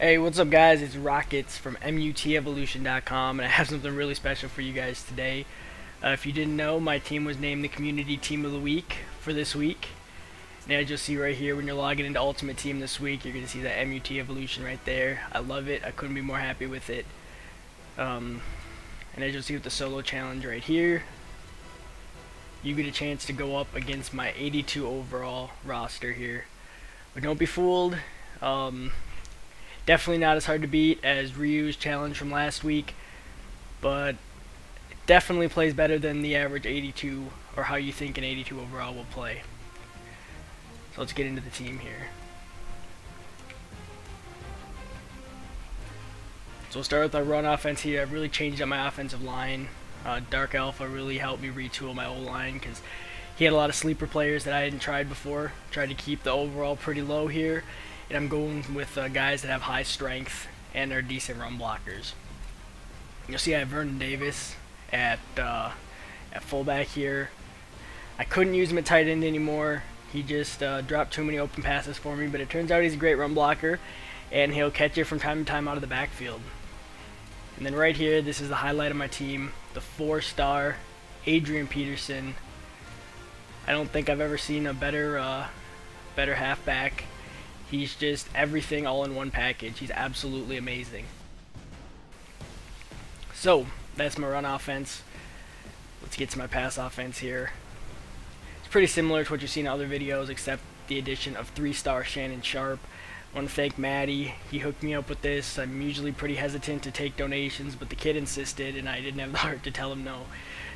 Hey, what's up, guys? It's Rocketz from MUTEvolution.com, and I have something really special for you guys today. If you didn't know, my team was named the Community Team of the Week for this week. And as you'll see right here, when you're logging into Ultimate Team this week, you're going to see that MUT Evolution right there. I love it. I couldn't be more happy with it. And as you'll see with the solo challenge right here, you get a chance to go up against my 82 overall roster here. But don't be fooled. Definitely not as hard to beat as Ryu's challenge from last week, but it definitely plays better than the average 82, or how you think an 82 overall will play. So let's get into the team here. So we'll start with our run offense here. I've really changed up my offensive line. Dark Alpha really helped me retool my O-line because he had a lot of sleeper players that I hadn't tried before. Tried to keep the overall pretty low here. And I'm going with guys that have high strength and are decent run blockers. You'll see I have Vernon Davis at fullback here. I couldn't use him at tight end anymore. He just dropped too many open passes for me, but it turns out he's a great run blocker, and he'll catch you from time to time out of the backfield. And then right here, this is the highlight of my team, the 4-star Adrian Peterson. I don't think I've ever seen a better halfback. He's just everything all in one package. He's absolutely amazing. So, that's my run offense. Let's get to my pass offense here. It's pretty similar to what you've seen in other videos, except the addition of 3-star Shannon Sharp. I want to thank Maddie. He hooked me up with this. I'm usually pretty hesitant to take donations, but the kid insisted, and I didn't have the heart to tell him no.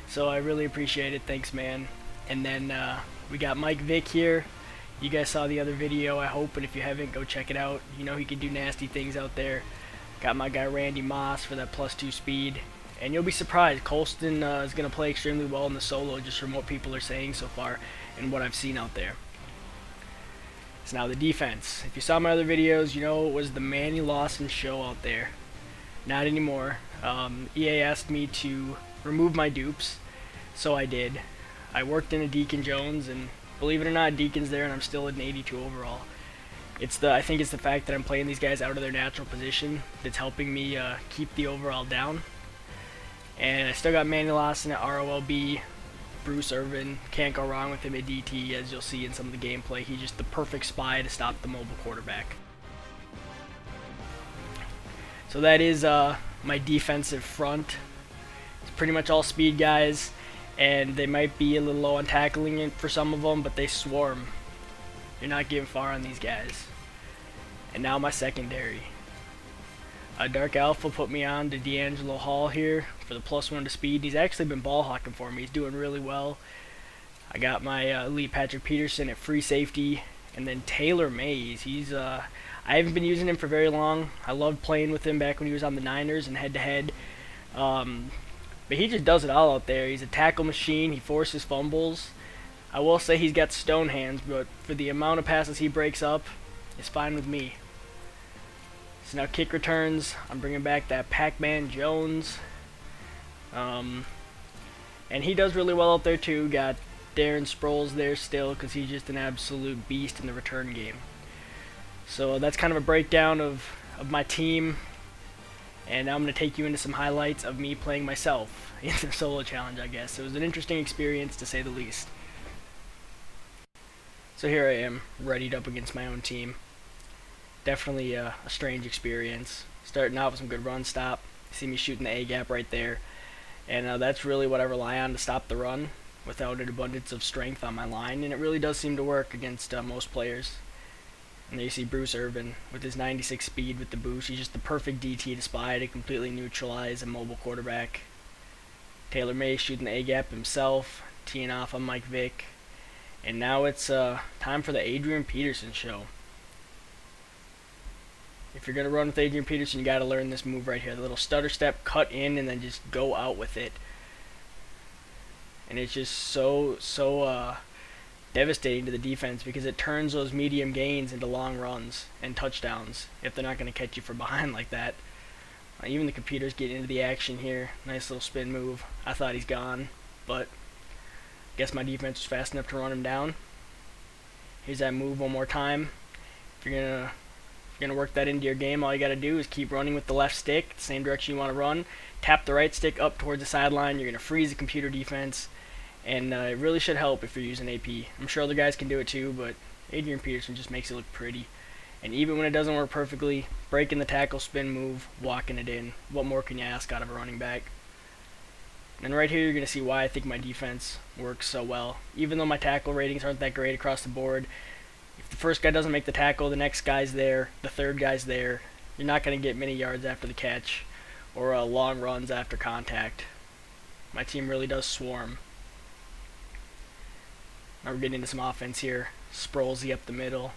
So I really appreciate it. Thanks, man. And then we got Mike Vick here. You guys saw the other video, I hope, and if you haven't, go check it out. You know he can do nasty things out there. Got my guy Randy Moss for that +2 speed. And you'll be surprised, Colston is going to play extremely well in the solo, just from what people are saying so far and what I've seen out there. So now the defense. If you saw my other videos, you know it was the Manny Lawson show out there. Not anymore. EA asked me to remove my dupes, so I did. I worked in a Deacon Jones, and believe it or not, Deacon's there, and I'm still at an 82 overall. I think it's the fact that I'm playing these guys out of their natural position that's helping me keep the overall down. And I still got Manny Lawson at ROLB. Bruce Irvin, can't go wrong with him at DT, as you'll see in some of the gameplay. He's just the perfect spy to stop the mobile quarterback. So that is my defensive front. It's pretty much all speed guys, and they might be a little low on tackling for some of them, but they swarm. You're not getting far on these guys. And now my secondary. Dark Alpha put me on to D'Angelo Hall here for the +1 to speed. He's actually been ball hawking for me. He's doing really well. I got my elite Patrick Peterson at free safety, and then Taylor Mays. I haven't been using him for very long. I loved playing with him back when he was on the Niners and head-to-head. But he just does it all out there. He's a tackle machine. He forces fumbles. I will say he's got stone hands, but for the amount of passes he breaks up, it's fine with me. So now kick returns, I'm bringing back that Pac-Man Jones. And he does really well out there too. Got Darren Sproles there still because he's just an absolute beast in the return game. So that's kind of a breakdown of my team. And now I'm going to take you into some highlights of me playing myself in the solo challenge, I guess. It was an interesting experience, to say the least. So here I am, readied up against my own team. Definitely a strange experience. Starting out with some good run stop. See me shooting the A-gap right there. And that's really what I rely on to stop the run without an abundance of strength on my line. And it really does seem to work against most players. And there you see Bruce Irvin with his 96 speed with the boost. He's just the perfect DT to spy to completely neutralize a mobile quarterback. Taylor May shooting the A-gap himself, teeing off on Mike Vick. And now it's time for the Adrian Peterson show. If you're going to run with Adrian Peterson, you got to learn this move right here. The little stutter step, cut in, and then just go out with it. And it's just so devastating to the defense because it turns those medium gains into long runs and touchdowns if they're not going to catch you from behind like that. Even the computer's getting into the action here. Nice little spin move. I thought he's gone, but I guess my defense was fast enough to run him down. Here's that move one more time. If you're going to you're going to work that into your game, all you got to do is keep running with the left stick, the same direction you want to run. Tap the right stick up towards the sideline. You're going to freeze the computer defense. And it really should help if you're using AP. I'm sure other guys can do it too, but Adrian Peterson just makes it look pretty. And even when it doesn't work perfectly, breaking the tackle, spin move, walking it in. What more can you ask out of a running back? And right here you're going to see why I think my defense works so well. Even though my tackle ratings aren't that great across the board, if the first guy doesn't make the tackle, the next guy's there, the third guy's there, you're not going to get many yards after the catch or long runs after contact. My team really does swarm. Now we're getting into some offense here. Sproulsy up the middle.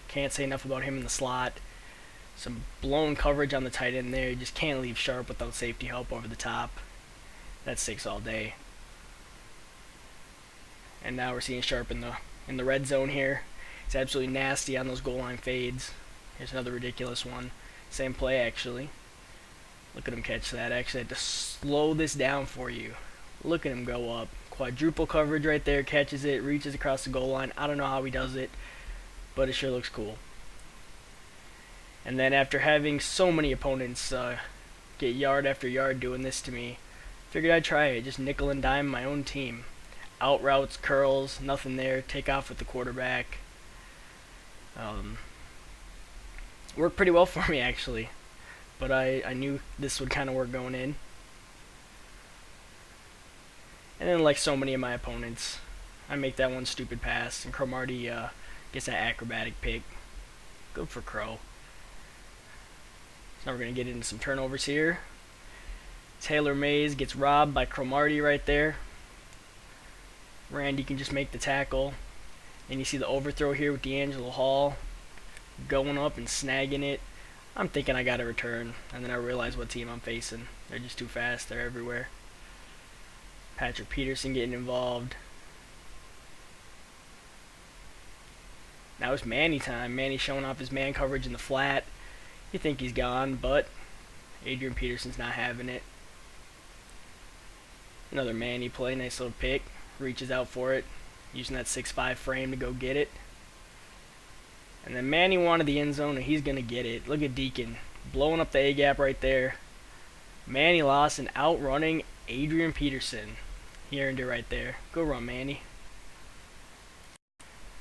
Can't say enough about him in the slot. Some blown coverage on the tight end there. You just can't leave Sharp without safety help over the top. That's 6 all day. And now we're seeing Sharp in the red zone here. It's absolutely nasty on those goal line fades. Here's another ridiculous one. Same play actually. Look at him catch that. Actually, I had to slow this down for you. Look at him go up. Quadruple coverage right there, catches it, reaches across the goal line. I don't know how he does it, but it sure looks cool. And then after having so many opponents get yard after yard doing this to me, figured I'd try it. Just nickel and dime my own team. Out routes, curls, nothing there. Take off with the quarterback. Worked pretty well for me actually, but I knew this would kind of work going in. And then, like so many of my opponents, I make that one stupid pass, and Cromartie gets that acrobatic pick. Good for Crow. So now we're going to get into some turnovers here. Taylor Mays gets robbed by Cromartie right there. Randy can just make the tackle. And you see the overthrow here with D'Angelo Hall going up and snagging it. I'm thinking I got a return, and then I realize what team I'm facing. They're just too fast. They're everywhere. Patrick Peterson getting involved. Now it's Manny time. Manny showing off his man coverage in the flat. You think he's gone, but Adrian Peterson's not having it. Another Manny play. Nice little pick. Reaches out for it. Using that 6'5" frame to go get it. And then Manny wanted the end zone, and he's going to get it. Look at Deacon blowing up the A-gap right there. Manny Lawson outrunning Adrian Peterson. He earned it right there. Go run, Manny.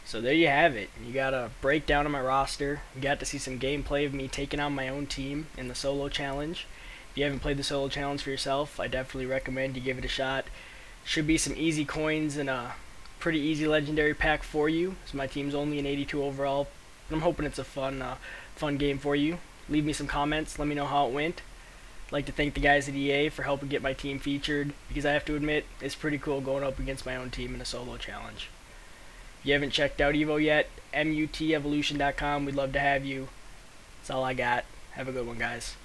So there you have it. You got a breakdown of my roster. You got to see some gameplay of me taking on my own team in the solo challenge. If you haven't played the solo challenge for yourself, I definitely recommend you give it a shot. Should be some easy coins and a pretty easy legendary pack for you. So my team's only an 82 overall. But I'm hoping it's a fun game for you. Leave me some comments. Let me know how it went. I'd like to thank the guys at EA for helping get my team featured, because I have to admit, it's pretty cool going up against my own team in a solo challenge. If you haven't checked out Evo yet, mutevolution.com. We'd love to have you. That's all I got. Have a good one, guys.